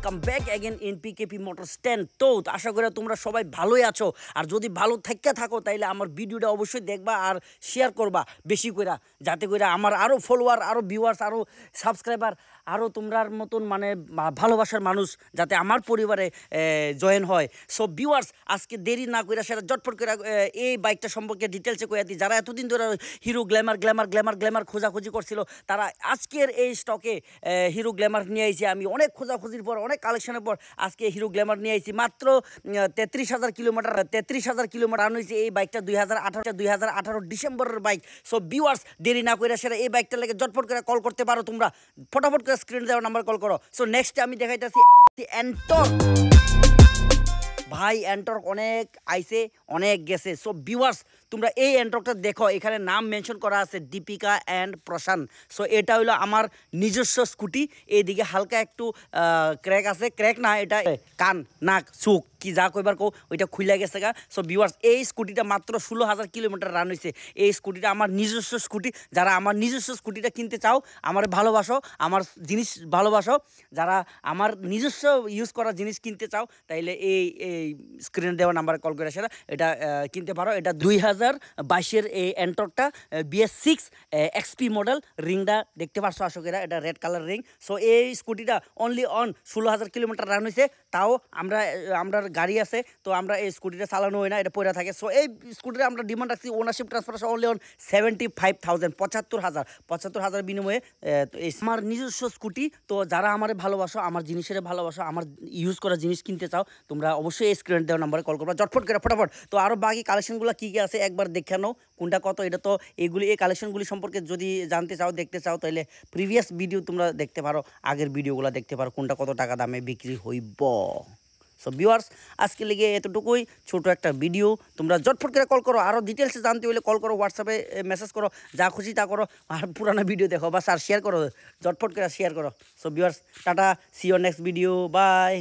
Welcome back again in PKP motor stand. তো আশা করি তোমরা সবাই ভালোই আছো। আর যদি ভালো থাকো তাইলে আমার ভিডিওটা অবশ্যই দেখবা আর শেয়ার করবা বেশি করে, যাতে করে আমার আরও ফলোয়ার, আরও ভিউয়ার্স, আরও সাবস্ক্রাইবার, আরও তোমরার মতন মানে ভালোবাসার মানুষ যাতে আমার পরিবারে জয়েন হয়। সো ভিউয়ার্স, আজকে দেরি না করে সেটা জটফট করে এই বাইকটা সম্পর্কে ডিটেলসে কয়ে দিই। যারা এতদিন ধরে হিরো গ্ল্যামার খোঁজাখুঁজি করছিল, তারা আজকের এই স্টকে হিরো গ্ল্যামার নিয়ে আইছি। আমি অনেক খোঁজাখুঁজির পর, অনেক কালেকশনের পর আজকে হিরো গ্ল্যামার নিয়ে আইছি। মাত্র 33,000 কিলোমিটার রান হয়েছে এই বাইকটা। 2018 ডিসেম্বরের বাইক। সো ভিউয়ার্স, দেরি না করে সেটা এই বাইকটা লেগে জটফট করে কল করতে পারো তোমরা। ফটাফট করে স্ক্রিন দেওয়ার নাম্বার কল করো। সো নেক্সট আমি দেখাইতেছি এন্টর্ক। ভাই এন্টর্ক অনেক আইছে, অনেক গেছে। সো ভিউয়ার্স, তোমরা এই এন্টর্কটা দেখো, এখানে নাম মেনশন করা আছে দীপিকা অ্যান্ড প্রশান্ত। সো এটা হলো আমার নিজস্ব স্কুটি। এইদিকে হালকা একটু ক্র্যাক আছে, ক্র্যাক না, এটা কান নাক চোখ কি যা কইবার কো ওইটা খুলে গেছে গা। সো ভিউয়ার্স, এই স্কুটিটা মাত্র 16,000 কিলোমিটার রান হয়েছে। এই স্কুটিটা আমার নিজস্ব স্কুটি। যারা আমার নিজস্ব স্কুটিটা কিনতে চাও, আমার ভালোবাসো, আমার জিনিস ভালোবাসো, যারা আমার নিজস্ব ইউজ করা জিনিস কিনতে চাও, তাইলে এই স্ক্রিনে দেওয়া নাম্বারে কল করে সেটা এটা কিনতে পারো। এটা 2022-এর এই এন্টর্কটা BS6 XP মডেল। রিংটা দেখতে পারছো আশোকেরা, এটা রেড কালার রিং। সো এই স্কুটিটা অনলি অন 16,000 কিলোমিটার রান হয়েছে। তাও আমরা গাড়ি আছে, তো আমরা এই স্কুটিটা চালানো হয় না, এটা পড়ে থাকে। সো এই স্কুটিটা আমরা ডিমান্ড রাখছি ওনারশিপ ট্রান্সফার অনলি অন 75,000, 75,000 বিনিময়ে। আমার নিজস্ব স্কুটি। তো যারা আমার ভালোবাসো, আমার জিনিসের ভালোবাসো, আমার ইউজ করা জিনিস কিনতে চাও, তোমরা অবশ্যই এই স্ক্রিন দেওয়া নাম্বারে কল করবা জটফট করে ফটাফট। তো আরও বাকি কালেকশনগুলো কী কী আছে একবার দেখে নাও, কোনটা কত। এটা তো এই কালেকশনগুলি সম্পর্কে যদি জানতে চাও, দেখতে চাও, তাহলে প্রিভিয়াস ভিডিও তোমরা দেখতে পারো, আগের ভিডিওগুলো দেখতে পারো, কোনটা কত টাকা দামে বিক্রি হইব। সো ভিউয়ার্স, আজকে লেগে এতটুকুই, ছোট একটা ভিডিও। তোমরা জটফট করে কল করো। আরও ডিটেলসে জানতে হলে কল করো, হোয়াটসঅ্যাপে মেসেজ করো, যা খুশি তা করো, আর পুরানো ভিডিও দেখো বাস, আর শেয়ার করো, জটফট করে শেয়ার করো। So viewers, tata, see you next video, by.